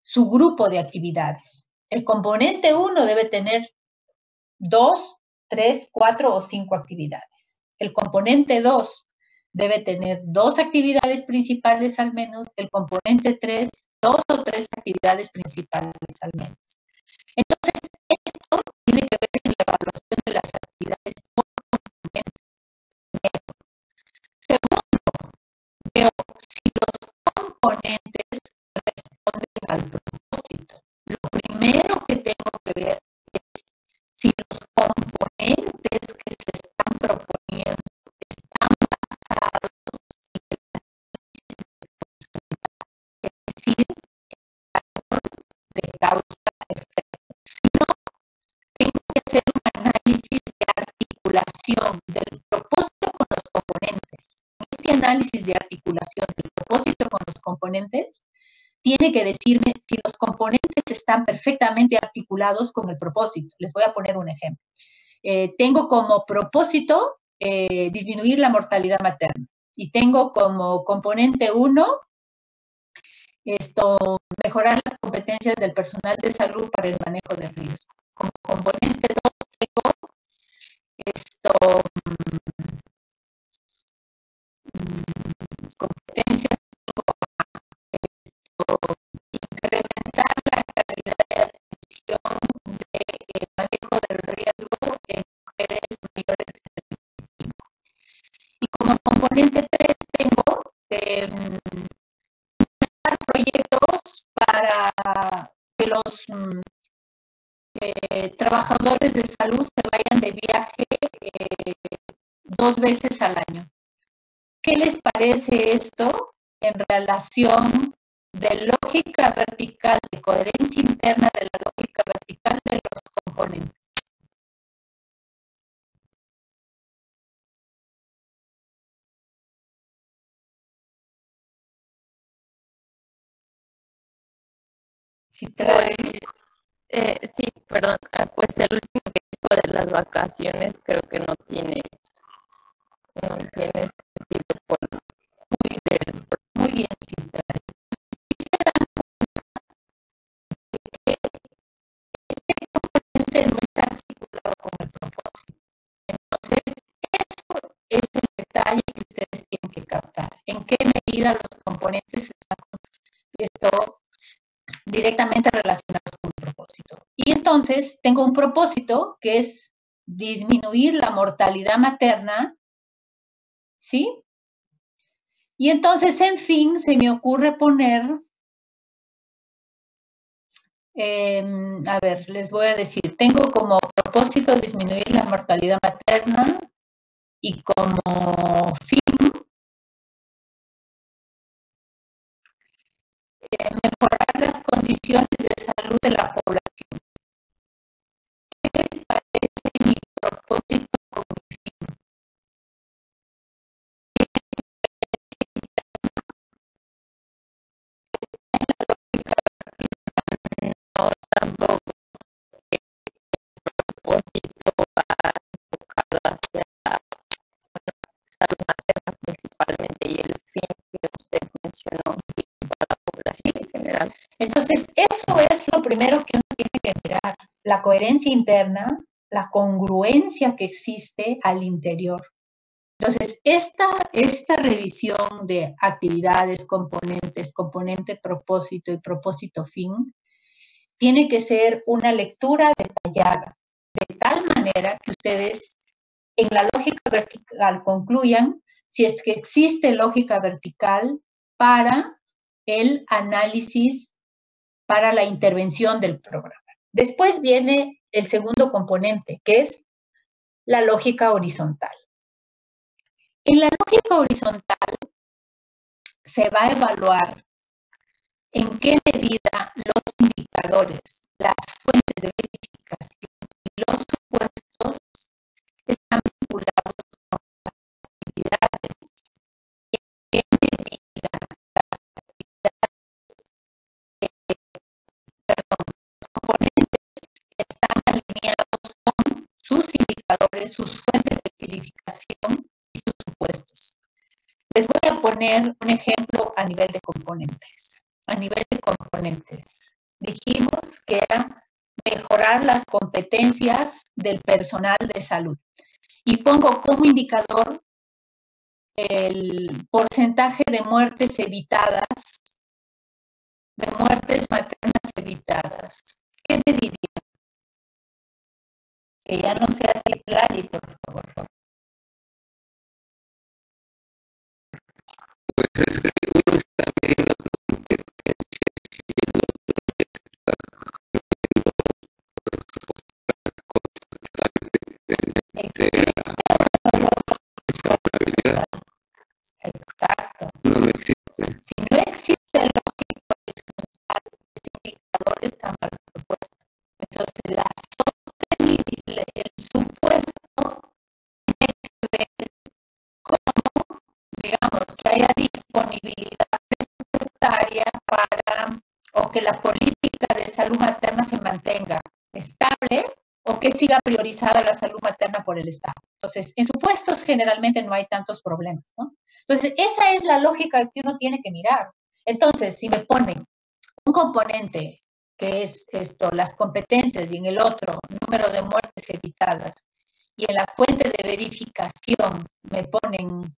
su grupo de actividades. El componente 1 debe tener 2, 3, 4 o 5 actividades. El componente 2 debe tener 2 actividades principales al menos. El componente 3, 2 o 3 actividades principales al menos. Entonces, esto tiene que ver en la evaluación de las actividades por componente. Segundo, veo si los componentes responden al propósito. Lo primero que tengo que ver es si los componentes que se están proponiendo están basados en el análisis de responsabilidad, es decir, de causa-efecto. Si no, tengo que hacer un análisis de articulación del propósito con los componentes. Este análisis de articulación del propósito con los componentes tiene que decirme si los componentes están perfectamente articulados con el propósito. Les voy a poner un ejemplo. Tengo como propósito disminuir la mortalidad materna y tengo como componente 1 mejorar las competencias del personal de salud para el manejo de riesgo. Como componente 2 tengo competencias, incrementar la calidad de atención del manejo del riesgo en mujeres mayores de 25. Y como componente 3 tengo proyectos para que los trabajadores de salud se vayan de viaje 2 veces al año. ¿Qué les parece esto en relación de lógica vertical, de coherencia interna de la lógica vertical de los componentes? Si trae... sí, perdón, pues el último que dijo de las vacaciones creo que no tiene sentido por muy bien, Cintia. Este componente no está articulado con el propósito. Entonces, eso es el detalle que ustedes tienen que captar. ¿En qué medida los componentes están directamente relacionados con el propósito? Y entonces, tengo un propósito que es disminuir la mortalidad materna, ¿sí? Y entonces, en fin, se me ocurre poner, a ver, les voy a decir, tengo como propósito disminuir la mortalidad materna y como fin mejorar las condiciones de salud de la población. ¿Qué les parece mi propósito con mi fin? no tampoco el propósito va enfocado hacia salud materna principalmente y el fin que usted mencionó para la población en general. Entonces, eso es lo primero que uno tiene que mirar, la coherencia interna, la congruencia que existe al interior. Entonces, esta revisión de actividades, componentes, componente propósito y propósito fin, tiene que ser una lectura detallada, de tal manera que ustedes en la lógica vertical concluyan si es que existe lógica vertical para el análisis, para la intervención del programa. Después viene el segundo componente, que es la lógica horizontal. En la lógica horizontal se va a evaluar en qué medida los indicadores, las fuentes de verificación y los supuestos están vinculados con las actividades, en qué medida las los componentes están alineados con sus indicadores, sus fuentes de verificación y sus supuestos. Les voy a poner un ejemplo a nivel de componentes. A nivel de componentes, dijimos que era mejorar las competencias del personal de salud. Y pongo como indicador el porcentaje de muertes evitadas, de muertes maternas evitadas. ¿Qué me diría? Que ya no sea así, Clary, por favor. Pues es que uno está viendo competencias y el otro está viendo constantemente. Exacto. No existe. Si no existe lógica horizontal, ese indicador está mal propuesto. Entonces, la sostenibilidad, el supuesto, tiene que ver cómo, digamos, que haya disponibilidad presupuestaria para, o que la política de salud materna se mantenga estable o que siga priorizada la salud materna por el Estado. Entonces, en supuestos generalmente no hay tantos problemas, ¿no? Entonces, esa es la lógica que uno tiene que mirar. Entonces, si me ponen un componente que es esto, las competencias, y en el otro, número de muertes evitadas, y en la fuente de verificación me ponen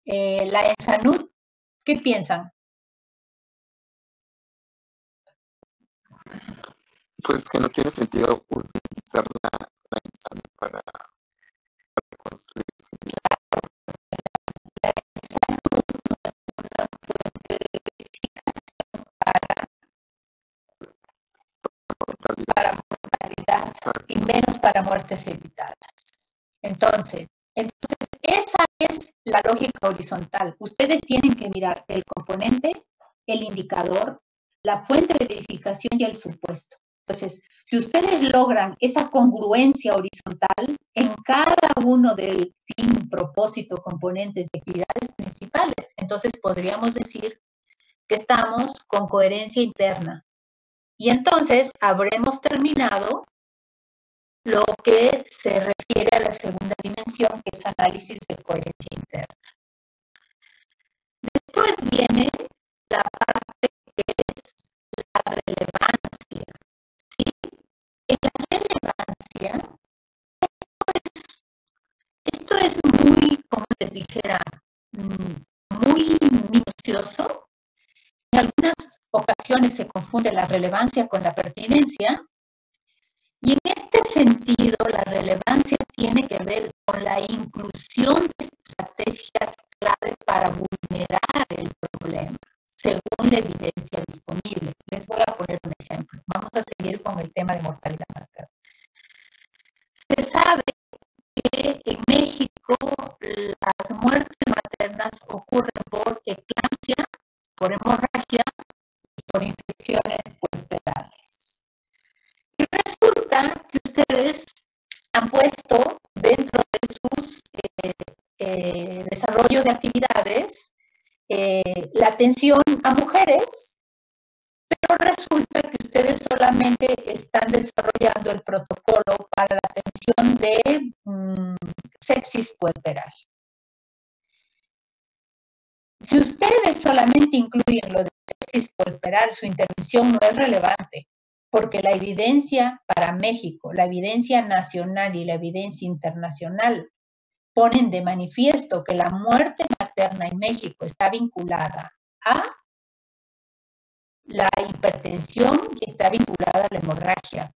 la ENSANUD, ¿qué piensan? Pues que no tiene sentido utilizar la ENSANUD para construir similar. La ENSANUD no es una fuente de verificación para mortalidad y menos para muertes evitadas. Entonces, esa es la lógica horizontal. Ustedes tienen que mirar el componente, el indicador, la fuente de verificación y el supuesto. Entonces, si ustedes logran esa congruencia horizontal en cada uno del fin, propósito, componentes y actividades principales, entonces podríamos decir que estamos con coherencia interna. Y entonces habremos terminado lo que se refiere a la segunda dimensión, que es análisis de coherencia interna. Después viene la parte que es la relevancia. ¿Sí? En la relevancia, esto es muy, como les dijera, muy minucioso. En algunas ocasiones se confunde la relevancia con la pertinencia. Y en este sentido, la relevancia tiene que ver con la inclusión de estrategias clave para vulnerar el problema, según la evidencia disponible. Les voy a poner un ejemplo. Vamos a seguir con el tema de mortalidad materna. Se sabe que en México las muertes maternas ocurren por eclampsia, por hemorragia y por infecciones puerperales. Y resulta que ustedes han puesto dentro de sus desarrollo de actividades la atención a mujeres, pero resulta que ustedes solamente están desarrollando el protocolo para la atención de sepsis puerperal. Si ustedes solamente incluyen lo de sepsis puerperal, su intervención no es relevante, porque la evidencia para México, la evidencia nacional y la evidencia internacional ponen de manifiesto que la muerte materna en México está vinculada a la hipertensión y está vinculada a la hemorragia.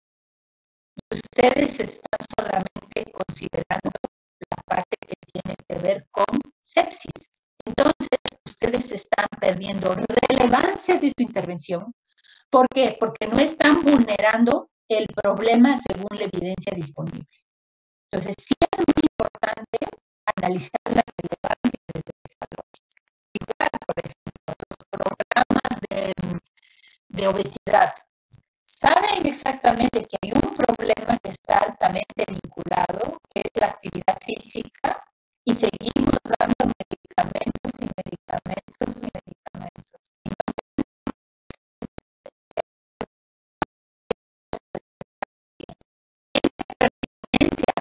Y ustedes están solamente considerando la parte que tiene que ver con sepsis. Entonces, ustedes están perdiendo relevancia de su intervención. ¿Por qué? Porque no están vulnerando el problema según la evidencia disponible. Entonces, sí es muy importante analizar la relevancia desde esa lógica. Igual, por ejemplo, los programas de obesidad. Saben exactamente que hay un problema que está altamente vinculado, que es la actividad física, y seguimos dando medicamentos y medicamentos y medicamentos.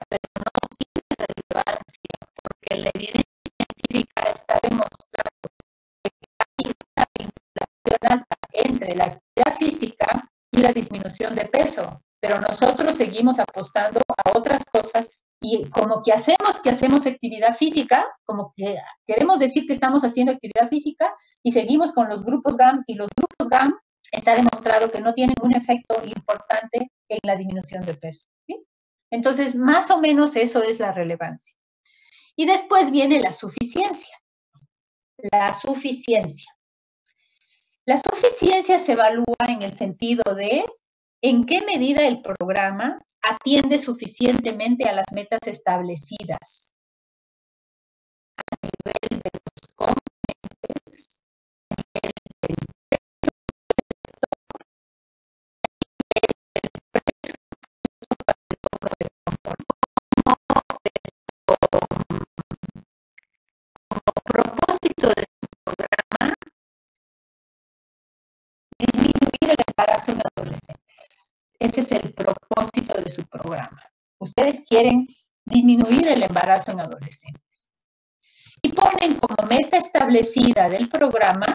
Pero no tiene relevancia, porque la evidencia científica está demostrando que hay una vinculación alta entre la actividad física y la disminución de peso, pero nosotros seguimos apostando a otras cosas y como que hacemos actividad física, como que queremos decir que estamos haciendo actividad física y seguimos con los grupos GAM y los grupos GAM está demostrado que no tienen un efecto importante en la disminución de peso, ¿sí? Entonces, más o menos eso es la relevancia. Y después viene la suficiencia. La suficiencia. La suficiencia se evalúa en el sentido de en qué medida el programa atiende suficientemente a las metas establecidas a nivel de los componentes, a nivel del propósito del programa, disminuir el embarazo en adolescentes. Ese es el propósito de su programa. Ustedes quieren disminuir el embarazo en adolescentes. Y ponen como meta establecida del programa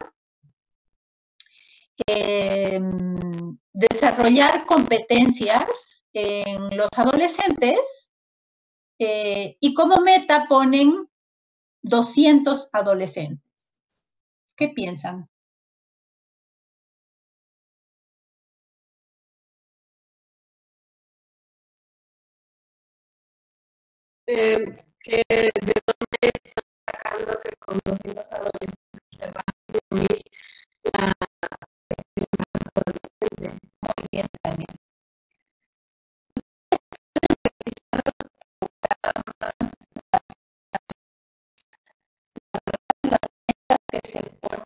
desarrollar competencias en los adolescentes y como meta ponen 200 adolescentes. ¿Qué piensan? Que de dónde están sacando que con 200 adolescentes se va a disminuir la adolescente. Muy bien, Tania. Que se ponen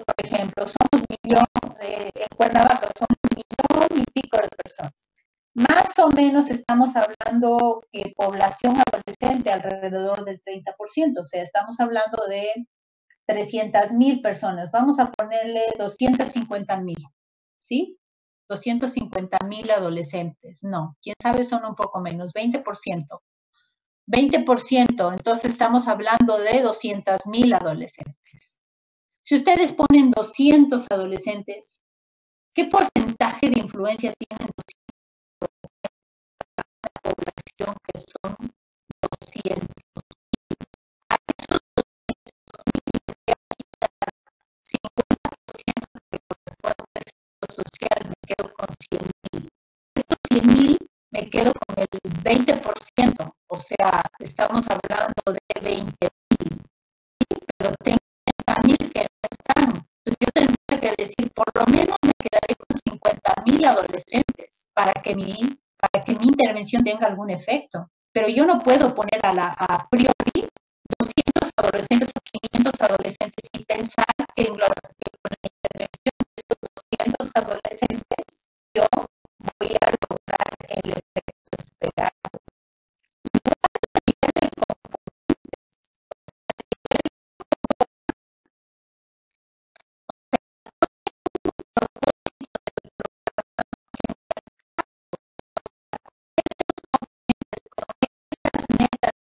por ejemplo, somos en Cuernavaca son 1,000,000 y pico de personas. Más o menos estamos hablando que población adolescente alrededor del 30%, o sea, estamos hablando de 300,000 personas. Vamos a ponerle 250,000, ¿sí? 250,000 adolescentes. No, quién sabe son un poco menos, 20%. 20%, entonces estamos hablando de 200,000 adolescentes. Si ustedes ponen 200 adolescentes, ¿qué porcentaje de influencia tienen la población que son 200? A esos 50% que corresponde al sector social, me quedo con 100,000. Estos 100,000 me quedo con el 20%, o sea, estamos hablando de 20,000, pero tengo 30,000 que no están. Entonces yo tendría que decir, por lo menos me quedaré con 50,000 adolescentes para que mi intervención tenga algún efecto. Pero yo no puedo poner a priori 200 adolescentes o 500 adolescentes y pensar que con la intervención de estos 200 adolescentes yo voy a lograr el efecto esperado.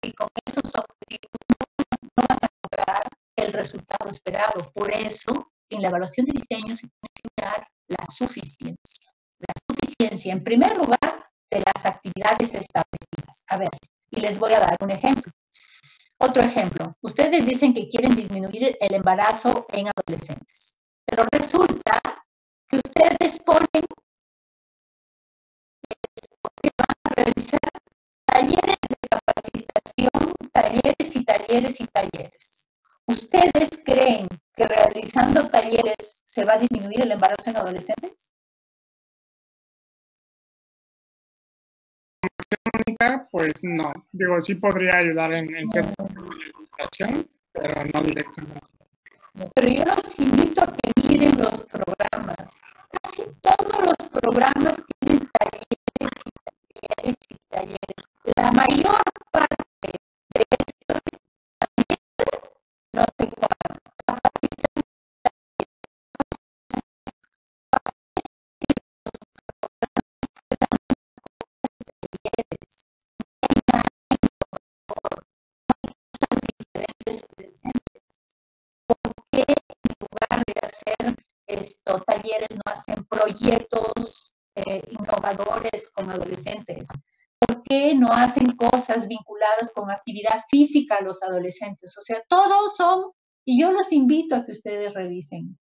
Y con estos objetivos no van a lograr el resultado esperado. Por eso, en la evaluación de diseño se tiene que mirar la suficiencia. La suficiencia, en primer lugar, de las actividades establecidas. A ver, y les voy a dar un ejemplo. Otro ejemplo. Ustedes dicen que quieren disminuir el embarazo en adolescentes, pero resulta que ustedes ponen que van a realizar talleres de capacitación, talleres y talleres y talleres. ¿Ustedes creen que realizando talleres se va a disminuir el embarazo en adolescentes? Pues no. Digo, sí podría ayudar en cierta educación, pero no directamente. Pero yo los invito a que miren los programas. Casi todos los programas tienen talleres y talleres y talleres. La mayor parte de estos talleres, no sé cuánto, talleres, no hacen proyectos innovadores con adolescentes? ¿Por qué no hacen cosas vinculadas con actividad física a los adolescentes? O sea, todos son, y yo los invito a que ustedes revisen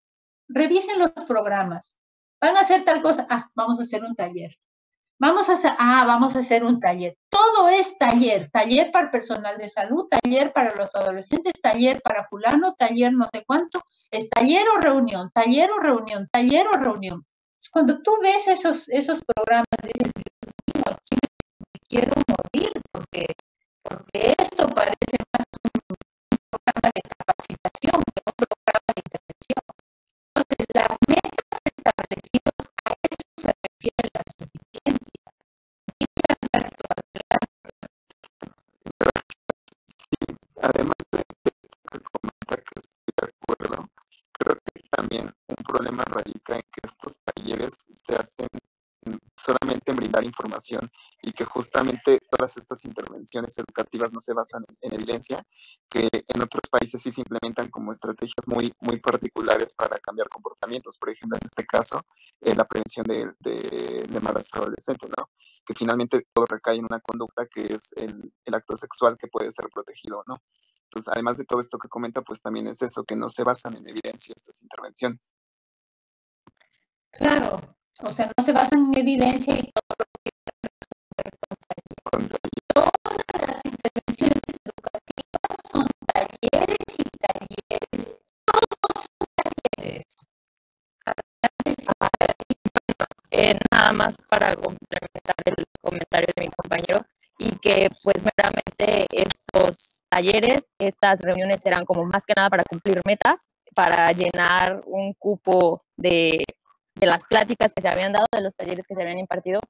los programas. Van a hacer tal cosa, vamos a hacer un taller. Vamos a hacer un taller. Todo es taller. Taller para personal de salud, taller para los adolescentes, taller para fulano, taller no sé cuánto. Es taller o reunión, taller o reunión, taller o reunión. Cuando tú ves esos programas, dices, Dios mío, aquí me quiero morir porque esto parece más un programa de capacitación que un programa de intervención. Entonces, las metas establecidas, a eso se refiere la suficiencia. Además de que comenta que estoy de acuerdo, creo que también un problema radica en que estos talleres se hacen solamente en brindar información y que justamente todas estas intervenciones educativas no se basan en evidencia, que en otros países sí se implementan como estrategias muy, muy particulares para cambiar comportamientos. Por ejemplo, en este caso, la prevención de embarazo adolescente, ¿no? Que finalmente todo recae en una conducta que es el acto sexual que puede ser protegido, ¿no? Entonces, además de todo esto que comenta, pues también es eso, que no se basan en evidencia estas intervenciones. Claro, o sea, no se basan en evidencia y todas las intervenciones educativas son talleres y talleres, todos son talleres. Nada más para complementar el comentario de mi compañero y que pues meramente estos talleres, estas reuniones serán como más que nada para cumplir metas, para llenar un cupo de las pláticas que se habían dado, de los talleres que se habían impartido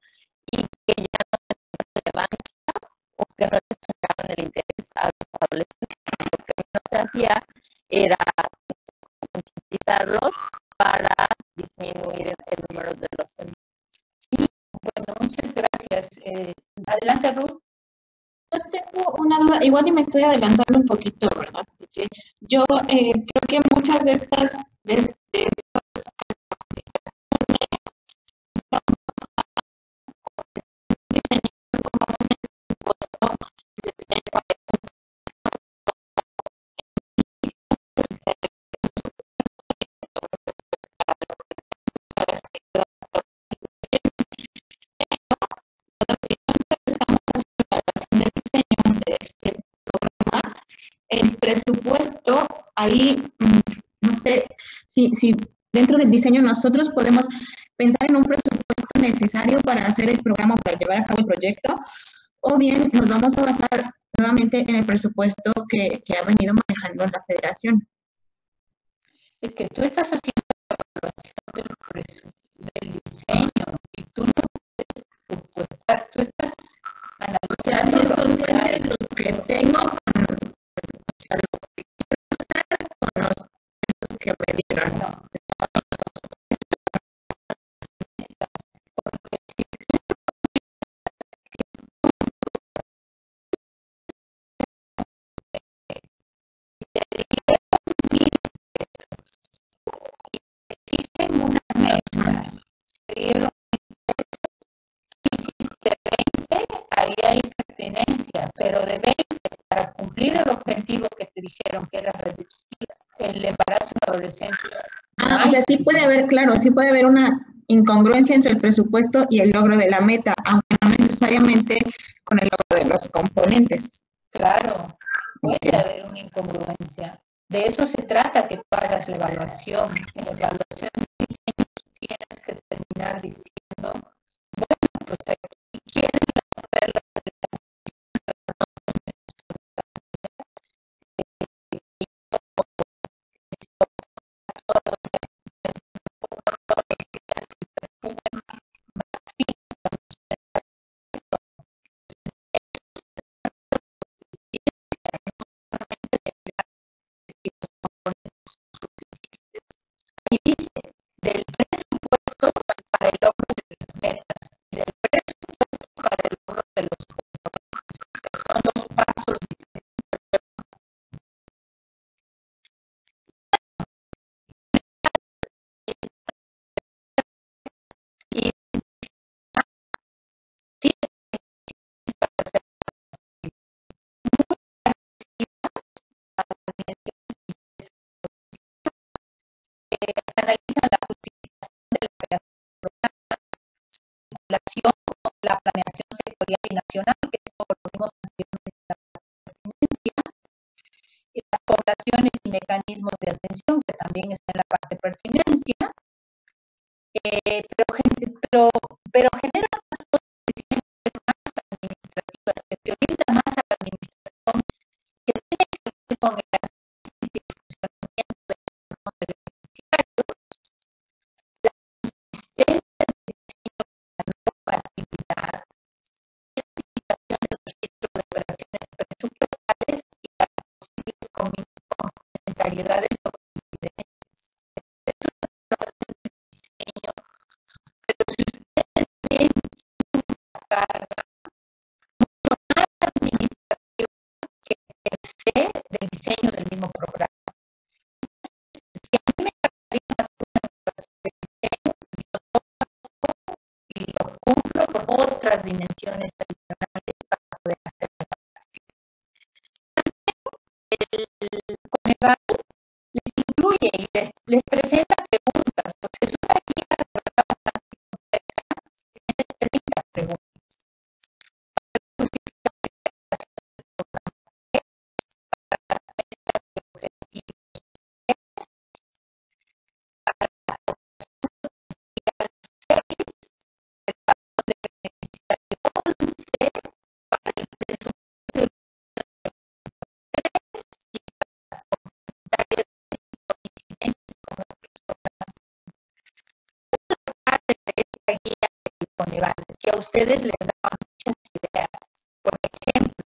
y que ya no tenían relevancia o que no les generaban el interés a los adolescentes. Lo que no se hacía era concientizarlos para disminuir el número de los temas. Sí, bueno, muchas gracias. Adelante, Ruth. Yo tengo una duda, igual y me estoy adelantando un poquito, ¿verdad? Porque yo creo que muchas de estas el presupuesto, ahí, no sé, si dentro del diseño nosotros podemos pensar en un presupuesto necesario para hacer el programa, para llevar a cabo el proyecto, o bien nos vamos a basar nuevamente en el presupuesto que ha venido manejando la federación. Es que tú estás haciendo la evaluación del diseño y tú no puedes presupuestar, tú estás analizando. O sea, si es consciente de lo que tengo con lo que quiero hacer con los pesos que me dieron. No. Existen una meta, hiciste 20, ahí hay pertenencia, pero de 20 para cumplir el objetivo que te dijeron que era reducir el embarazo en adolescentes. O sea, sí puede haber, claro, sí puede haber una incongruencia entre el presupuesto y el logro de la meta, aunque no necesariamente con el logro de los componentes. Claro, puede haber una incongruencia. De eso se trata, que tú hagas la evaluación. En la evaluación de diseño tú tienes que terminar diciendo, bueno, pues aquí quieren hacer la y dice del presupuesto para el logro de las metas y del presupuesto analizan la justificación de la creación del programa, vinculación con la planeación sectorial y nacional, que esto lo vimos anteriormente en la pertinencia, y las poblaciones y mecanismos de atención, que también está en la parte de pertinencia, pero genera más cosas que tienen que ser más administrativas, que te orienta más a la administración, que tiene que ver con el análisis y el funcionamiento de los beneficiarios, la consistencia del diseño de la nueva actividad, la identificación del registro de operaciones presupuestales y las posibles complementariedades o coincidencias. Es una evaluación de diseño, pero si ustedes ven una carga mucho más administrativa que per se del diseño del mismo programa. Si a mí me cargaría más una evaluación de diseño, yo tomo esto y lo cumplo con otras dimensiones adicionales para poder hacer la evaluación. El Coneval les incluye y les presenta preguntas, porque es una guía de verdad bastante completa, que tiene 30 preguntas. Que a ustedes les daban muchas ideas. Por ejemplo,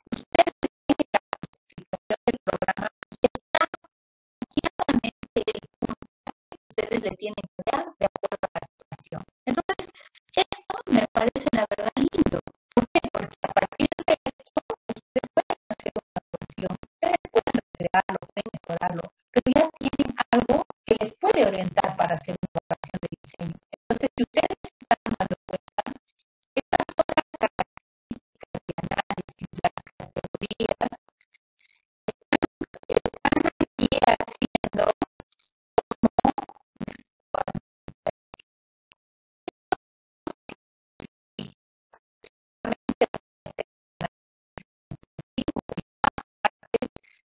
ustedes tienen la justificación del programa y está claramente el punto que ustedes le tienen que dar de acuerdo a la situación. Entonces, esto me parece la verdad lindo. ¿Por qué? Porque a partir de esto, ustedes pueden hacer una evaluación, ustedes pueden recrearlo, pueden mejorarlo, pero ya tienen algo que les puede orientar para hacer una evaluación de diseño. Entonces, si ustedes están dando cuenta, estas son las características de análisis, las categorías, están aquí haciendo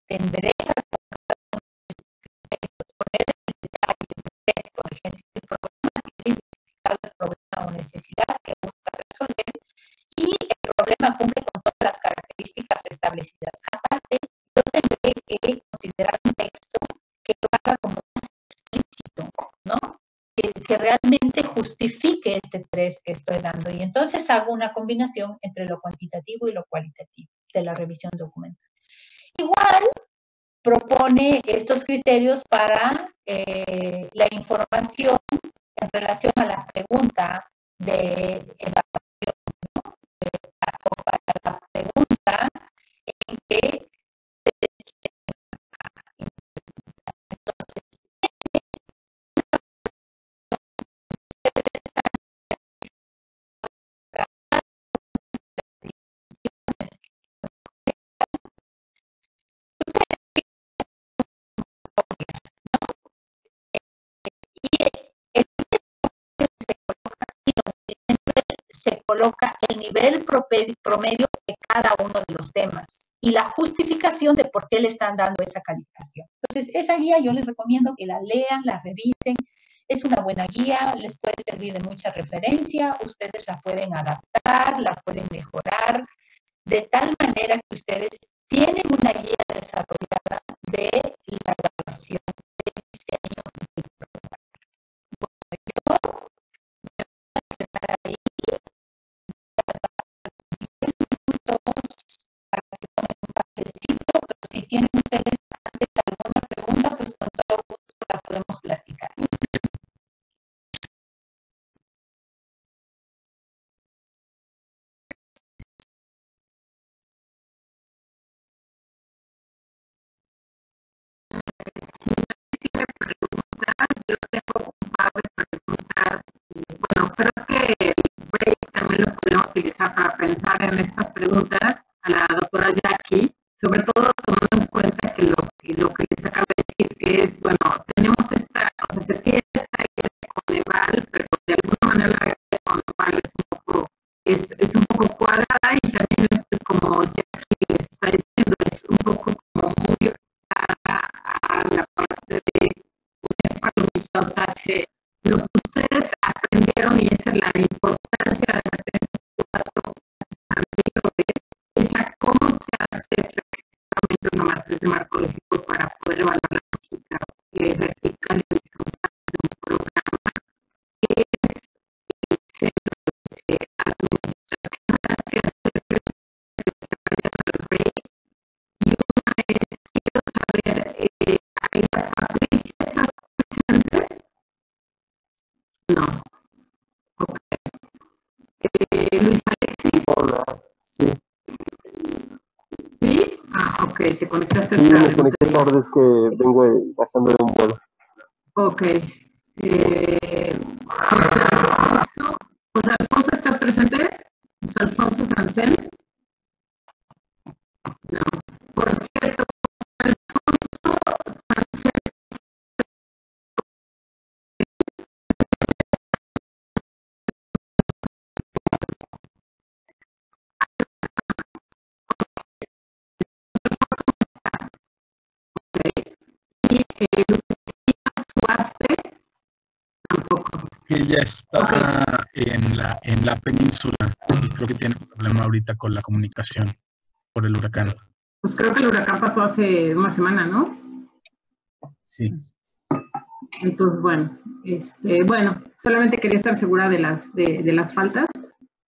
tendré que poner en detalle, por ejemplo, si el programa tiene identificado el problema o necesidad que busca resolver y el problema cumple con todas las características establecidas. Aparte, yo tendré que considerar un texto que lo haga como más explícito, ¿no? Que realmente justifique este 3 que estoy dando. Y entonces hago una combinación entre lo cuantitativo y lo cualitativo de la revisión documental. Igual propone estos criterios para la información en relación a la pregunta de evaluación, ¿no? O para la pregunta en que se coloca el nivel promedio de cada uno de los temas y la justificación de por qué le están dando esa calificación. Entonces, esa guía yo les recomiendo que la lean, la revisen. Es una buena guía, les puede servir de mucha referencia, ustedes la pueden adaptar, la pueden mejorar, de tal manera que ustedes tienen una guía desarrollada de la evaluación de diseño del programa. Bueno, yo me voy a quedar ahí. Para que tomen un cafecito, pero si tienen ustedes antes alguna pregunta, pues con todo gusto la podemos platicar. Yo tengo un par de preguntas. Bueno, creo que el break también lo podemos utilizar para pensar en estas preguntas a la doctora Jackie, sobre todo tomando en cuenta que lo que les acabo de decir, que es, bueno, tenemos esta, o sea, se igual, pero de alguna manera la regla normal es un poco cuadrada y también como Jackie les está diciendo, es un poco como muy orientada a la parte de poner palomita o tache. Lo que ustedes aprendieron, y esa es la importancia de meter esas 4 clases anteriores, es a cómo se hace efectivamente una matriz de marco lógico para poder evaluar la lógica vertical y horizontal de un programa, que es el centro de administrativas que desarrollan el break. Y una es, quiero saber, Aida Patricia, ¿estás presente? No. Ok. Luis Alexis. Hola, sí. ¿Sí? Ah, ok, te conectaste Sí, tarde. me conecté tarde, es que vengo bajando de un vuelo. Ok. José Alfonso, ¿estás presente? José Alfonso Sancén. No. Por cierto, José Alfonso Sancén. Y Lucía Suaste, tampoco. Ella está en la península y creo que tiene un problema ahorita con la comunicación por el huracán. Pues creo que el huracán pasó hace una semana, ¿no? Sí. Entonces, bueno, solamente quería estar segura de las faltas.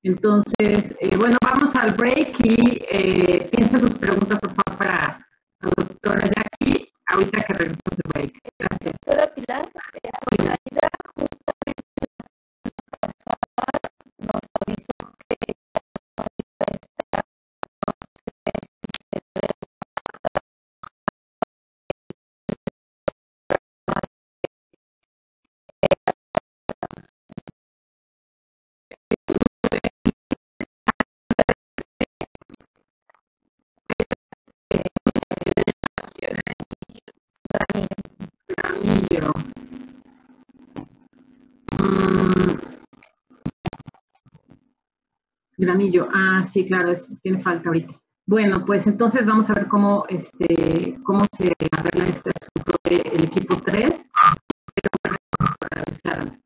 Entonces, bueno, vamos al break y piensa sus preguntas, por favor, para la doctora Jackie, ahorita que regresemos del break. Gracias. Doctora Pilar, Aida justamente la semana pasada nos avisó que no iba a estar, no sé si se debe Granillo. Granillo. Ah, sí, claro, tiene falta ahorita. Bueno, pues entonces vamos a ver cómo se arregla este asunto del equipo 3. Para avisar.